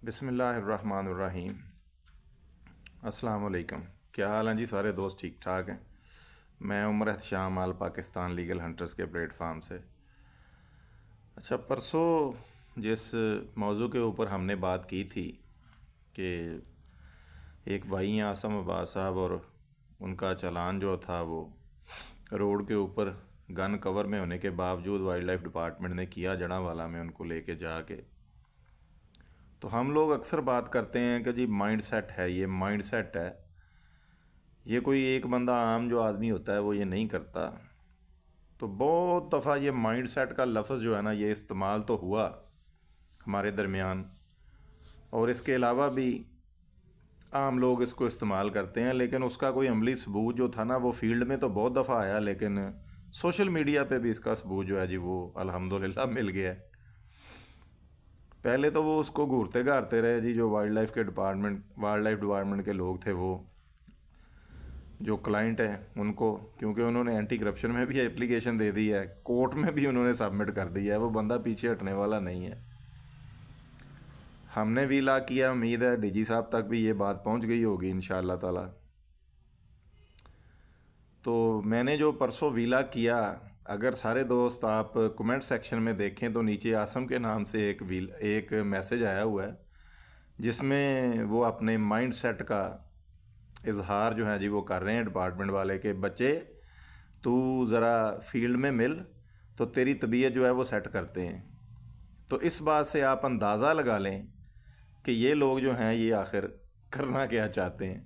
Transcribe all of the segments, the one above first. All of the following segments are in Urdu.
بسم اللہ الرحمن الرحیم۔ السلام علیکم، کیا حال ہیں جی سارے دوست؟ ٹھیک ٹھاک ہیں؟ میں عمر احتشام آل پاکستان لیگل ہنٹرز کے پلیٹ فارم سے۔ اچھا، پرسوں جس موضوع کے اوپر ہم نے بات کی تھی کہ ایک بھائی ہیں عاصم عباس صاحب، اور ان کا چالان جو تھا وہ روڈ کے اوپر گن کور میں ہونے کے باوجود وائلڈ لائف ڈپارٹمنٹ نے کیا جڑاں والا میں ان کو لے کے جا کے۔ تو ہم لوگ اکثر بات کرتے ہیں کہ جی مائنڈ سیٹ ہے، یہ مائنڈ سیٹ ہے، یہ کوئی ایک بندہ عام جو آدمی ہوتا ہے وہ یہ نہیں کرتا۔ تو بہت دفعہ یہ مائنڈ سیٹ کا لفظ جو ہے نا یہ استعمال تو ہوا ہمارے درمیان، اور اس کے علاوہ بھی عام لوگ اس کو استعمال کرتے ہیں، لیکن اس کا کوئی عملی ثبوت جو تھا نا وہ فیلڈ میں تو بہت دفعہ آیا، لیکن سوشل میڈیا پہ بھی اس کا ثبوت جو ہے جی وہ الحمدللہ مل گیا ہے۔ پہلے تو وہ اس کو گھورتے گھارتے رہے جی، جو وائلڈ لائف ڈپارٹمنٹ کے لوگ تھے، وہ جو کلائنٹ ہیں ان کو، کیونکہ انہوں نے اینٹی کرپشن میں بھی اپلیکیشن دے دی ہے، کورٹ میں بھی انہوں نے سبمٹ کر دی ہے، وہ بندہ پیچھے ہٹنے والا نہیں ہے۔ ہم نے بھی لا کیا، امید ہے ڈی جی صاحب تک بھی یہ بات پہنچ گئی ہوگی انشاءاللہ تعالی۔ تو میں نے جو پرسوں ویلا کیا، اگر سارے دوست آپ کمنٹ سیکشن میں دیکھیں تو نیچے عاصم کے نام سے ایک میسج آیا ہوا ہے، جس میں وہ اپنے مائنڈ سیٹ کا اظہار جو ہے جی وہ کر رہے ہیں ڈپارٹمنٹ والے کہ بچے تو ذرا فیلڈ میں مل تو تیری طبیعت جو ہے وہ سیٹ کرتے ہیں۔ تو اس بات سے آپ اندازہ لگا لیں کہ یہ لوگ جو ہیں یہ آخر کرنا کیا چاہتے ہیں۔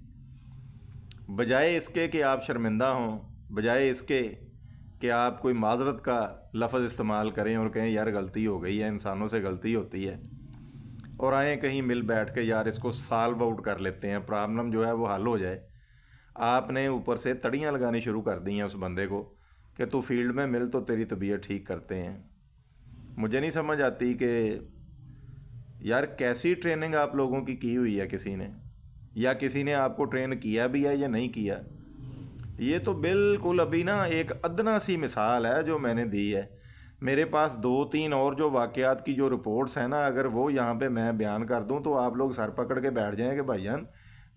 بجائے اس کے کہ آپ شرمندہ ہوں، بجائے اس کے کہ آپ کوئی معذرت کا لفظ استعمال کریں اور کہیں یار غلطی ہو گئی ہے، انسانوں سے غلطی ہوتی ہے، اور آئیں کہیں مل بیٹھ کے یار اس کو سالو آؤٹ کر لیتے ہیں، پرابلم جو ہے وہ حل ہو جائے، آپ نے اوپر سے تڑیاں لگانی شروع کر دی ہیں اس بندے کو کہ تو فیلڈ میں مل تو تیری طبیعت ٹھیک کرتے ہیں۔ مجھے نہیں سمجھ آتی کہ یار کیسی ٹریننگ آپ لوگوں کی ہوئی ہے کسی نے، یا کسی نے آپ کو ٹرین کیا بھی ہے یا نہیں کیا۔ یہ تو بالکل ابھی نا ایک ادنا سی مثال ہے جو میں نے دی ہے۔ میرے پاس 2-3 اور جو واقعات کی جو رپورٹس ہیں نا، اگر وہ یہاں پہ میں بیان کر دوں تو آپ لوگ سر پکڑ کے بیٹھ جائیں کہ بھائی جان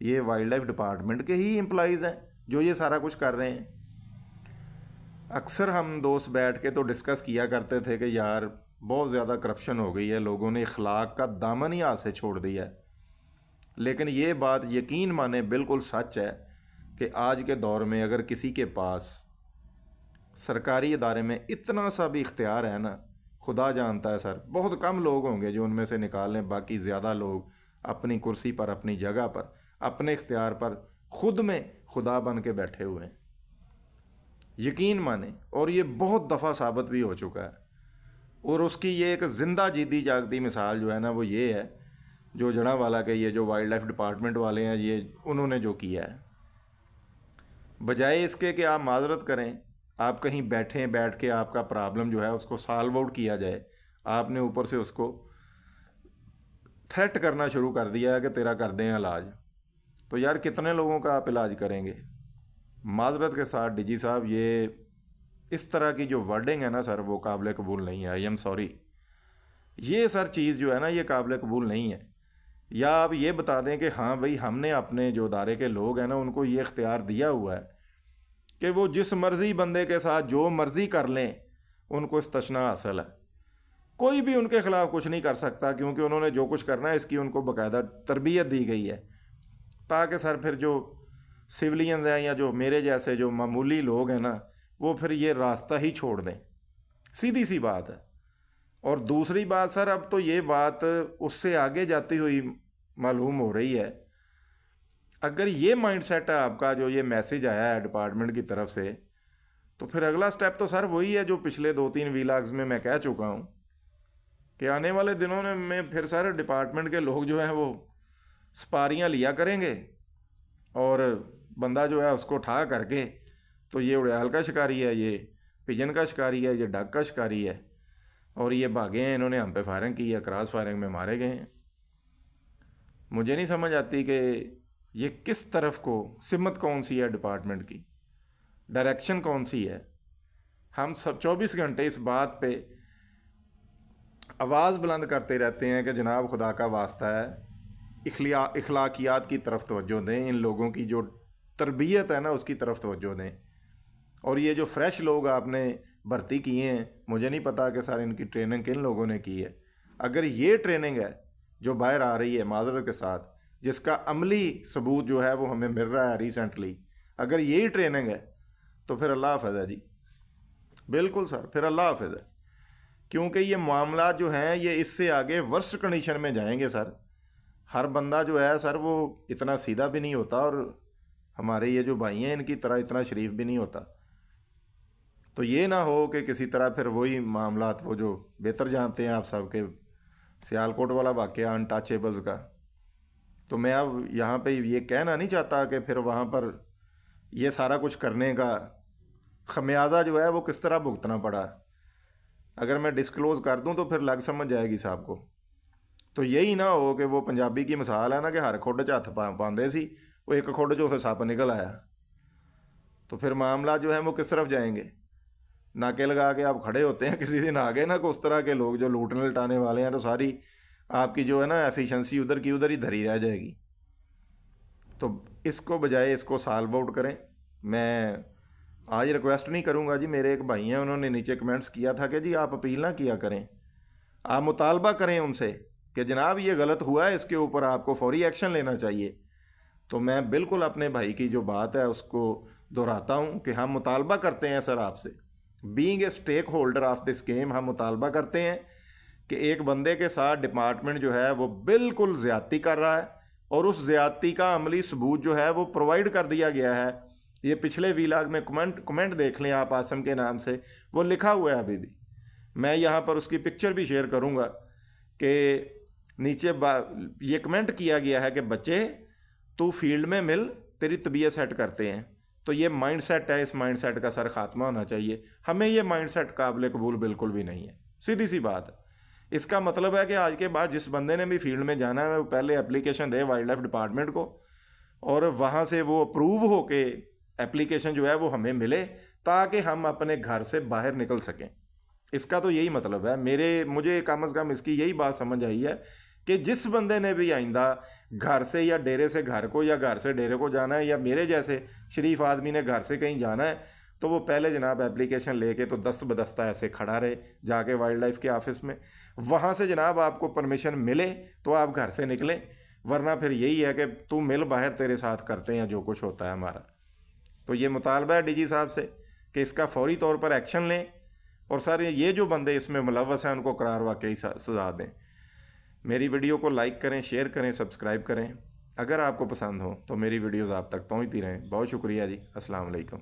یہ وائلڈ لائف ڈپارٹمنٹ کے ہی امپلائیز ہیں جو یہ سارا کچھ کر رہے ہیں۔ اکثر ہم دوست بیٹھ کے تو ڈسکس کیا کرتے تھے کہ یار بہت زیادہ کرپشن ہو گئی ہے، لوگوں نے اخلاق کا دامن ہی ہاتھ سے چھوڑ دیا ہے، لیکن یہ بات یقین مانے بالکل سچ ہے کہ آج کے دور میں اگر کسی کے پاس سرکاری ادارے میں اتنا سا بھی اختیار ہے نا، خدا جانتا ہے سر بہت کم لوگ ہوں گے جو ان میں سے نکال لیں، باقی زیادہ لوگ اپنی کرسی پر، اپنی جگہ پر، اپنے اختیار پر خود میں خدا بن کے بیٹھے ہوئے ہیں، یقین مانیں۔ اور یہ بہت دفعہ ثابت بھی ہو چکا ہے، اور اس کی یہ ایک زندہ جیتی جاگتی مثال جو ہے نا وہ یہ ہے جو جڑاں والا کہ یہ جو وائلڈ لائف ڈپارٹمنٹ والے ہیں یہ انہوں نے جو کیا ہے۔ بجائے اس کے کہ آپ معذرت کریں، آپ کہیں بیٹھ کے آپ کا پرابلم جو ہے اس کو سالو آؤٹ کیا جائے، آپ نے اوپر سے اس کو تھریٹ کرنا شروع کر دیا ہے کہ تیرا کر دیں علاج۔ تو یار کتنے لوگوں کا آپ علاج کریں گے؟ معذرت کے ساتھ ڈی جی صاحب، یہ اس طرح کی جو ورڈنگ ہے نا سر وہ قابل قبول نہیں ہے، آئی ایم سوری۔ یہ سر چیز جو ہے نا یہ قابل قبول نہیں ہے۔ یا آپ یہ بتا دیں کہ ہاں بھائی ہم نے اپنے جو ادارے کے لوگ ہیں نا ان کو یہ اختیار دیا ہوا ہے کہ وہ جس مرضی بندے کے ساتھ جو مرضی کر لیں، ان کو استثناء حاصل ہے، کوئی بھی ان کے خلاف کچھ نہیں کر سکتا، کیونکہ انہوں نے جو کچھ کرنا ہے اس کی ان کو باقاعدہ تربیت دی گئی ہے، تاکہ سر پھر جو سولینز ہیں یا جو میرے جیسے جو معمولی لوگ ہیں نا وہ پھر یہ راستہ ہی چھوڑ دیں، سیدھی سی بات ہے۔ اور دوسری بات سر، اب تو یہ بات اس سے آگے جاتی ہوئی معلوم ہو رہی ہے، اگر یہ مائنڈ سیٹ ہے آپ کا جو یہ میسج آیا ہے ڈپارٹمنٹ کی طرف سے، تو پھر اگلا سٹیپ تو سر وہی ہے جو پچھلے 2-3 ویلاگز میں کہہ چکا ہوں کہ آنے والے دنوں میں پھر سر ڈپارٹمنٹ کے لوگ جو ہیں وہ سپاریاں لیا کریں گے، اور بندہ جو ہے اس کو ٹھا کر کے تو یہ اڑیال کا شکاری ہے، یہ پجن کا شکاری ہے، یہ ڈک کا شکاری ہے، اور یہ بھاگے ہیں، انہوں نے ہم پہ فائرنگ کی ہے، کراس فائرنگ میں مارے گئے ہیں۔ مجھے نہیں سمجھ آتی کہ یہ کس طرف کو سمت کون سی ہے ڈپارٹمنٹ کی، ڈائریکشن کون سی ہے۔ ہم سب 24 گھنٹے اس بات پہ آواز بلند کرتے رہتے ہیں کہ جناب خدا کا واسطہ ہے اخلاقیات کی طرف توجہ دیں، ان لوگوں کی جو تربیت ہے نا اس کی طرف توجہ دیں۔ اور یہ جو فریش لوگ آپ نے بھرتی کیے ہیں، مجھے نہیں پتا کہ سر ان کی ٹریننگ کن لوگوں نے کی ہے۔ اگر یہ ٹریننگ ہے جو باہر آ رہی ہے معذرت کے ساتھ، جس کا عملی ثبوت جو ہے وہ ہمیں مل رہا ہے ریسنٹلی، اگر یہی ٹریننگ ہے تو پھر اللہ حافظ ہے جی، بالکل سر، پھر اللہ حافظ ہے۔ کیونکہ یہ معاملات جو ہیں یہ اس سے آگے ورسٹ کنڈیشن میں جائیں گے سر۔ ہر بندہ جو ہے سر وہ اتنا سیدھا بھی نہیں ہوتا، اور ہمارے یہ جو بھائی ہیں ان کی طرح اتنا شریف بھی نہیں ہوتا۔ تو یہ نہ ہو کہ کسی طرح پھر وہی معاملات، وہ جو بہتر جانتے ہیں آپ سب کے سیالکوٹ والا واقعہ انٹاچیبلز کا، تو میں اب یہاں پہ یہ کہنا نہیں چاہتا کہ پھر وہاں پر یہ سارا کچھ کرنے کا خمیازہ جو ہے وہ کس طرح بھگتنا پڑا۔ اگر میں ڈسکلوز کر دوں تو پھر لگ سمجھ جائے گی صاحب کو۔ تو یہی نہ ہو کہ وہ پنجابی کی مثال ہے نا کہ ہر کھڈ 'ਚ ہاتھ پاندے سی، وہ ایک کھڈ 'چوں پھر سپ نکل آیا، تو پھر معاملات جو ہیں وہ کس طرف جائیں گے۔ ناکے لگا کے آپ کھڑے ہوتے ہیں، کسی دن آگے نا کہ اس طرح کے لوگ جو لوٹنے لٹانے والے ہیں، تو ساری آپ کی جو ہے نا ایفیشنسی ادھر کی ادھر ہی دھری رہ جائے گی۔ تو اس کو بجائے اس کو سالو آؤٹ کریں۔ میں آج ریکویسٹ نہیں کروں گا جی، میرے ایک بھائی ہیں انہوں نے نیچے کمنٹس کیا تھا کہ جی آپ اپیل نہ کیا کریں، آپ مطالبہ کریں ان سے کہ جناب یہ غلط ہوا ہے، اس کے اوپر آپ کو فوری ایکشن لینا چاہیے۔ تو میں بالکل اپنے بھائی کی جو بات ہے اس کو دہراتا ہوں کہ ہم مطالبہ کرتے ہیں سر آپ سے، being a stake holder of this game, ہم مطالبہ کرتے ہیں کہ ایک بندے کے ساتھ ڈپارٹمنٹ جو ہے وہ بالکل زیادتی کر رہا ہے، اور اس زیادتی کا عملی ثبوت جو ہے وہ پرووائڈ کر دیا گیا ہے۔ یہ پچھلے ویلاگ میں کمنٹ دیکھ لیں آپ، عاصم کے نام سے وہ لکھا ہوا ہے ابھی بھی، میں یہاں پر اس کی پکچر بھی شیئر کروں گا کہ نیچے یہ کمنٹ کیا گیا ہے کہ بچے تو فیلڈ میں مل، تیری طبیعت سیٹ کرتے ہیں۔ تو یہ مائنڈ سیٹ ہے، اس مائنڈ سیٹ کا سر خاتمہ ہونا چاہیے۔ ہمیں یہ مائنڈ سیٹ قابل قبول بالکل بھی نہیں ہے، سیدھی سی بات ہے۔ اس کا مطلب ہے کہ آج کے بعد جس بندے نے بھی فیلڈ میں جانا ہے وہ پہلے اپلیکیشن دے وائلڈ لائف ڈپارٹمنٹ کو، اور وہاں سے وہ اپروو ہو کے اپلیکیشن جو ہے وہ ہمیں ملے، تاکہ ہم اپنے گھر سے باہر نکل سکیں۔ اس کا تو یہی مطلب ہے، مجھے کم از کم اس کی یہی بات سمجھ آئی ہے کہ جس بندے نے بھی آئندہ گھر سے یا ڈیرے سے گھر کو یا گھر سے ڈیرے کو جانا ہے، یا میرے جیسے شریف آدمی نے گھر سے کہیں جانا ہے، تو وہ پہلے جناب اپلیکیشن لے کے تو دست بدستہ ایسے کھڑا رہے جا کے وائلڈ لائف کے آفس میں، وہاں سے جناب آپ کو پرمیشن ملے تو آپ گھر سے نکلیں، ورنہ پھر یہی ہے کہ تو مل باہر، تیرے ساتھ کرتے ہیں جو کچھ ہوتا ہے ہمارا۔ تو یہ مطالبہ ہے ڈی جی صاحب سے کہ اس کا فوری طور پر ایکشن لیں، اور سر یہ جو بندے اس میں ملوث ہیں ان کو قرار واقعی سزا دیں۔ میری ویڈیو کو لائک کریں، شیئر کریں، سبسکرائب کریں۔ اگر آپ کو پسند ہو تو میری ویڈیوز آپ تک پہنچتی رہیں۔ بہت شکریہ جی، السلام علیکم۔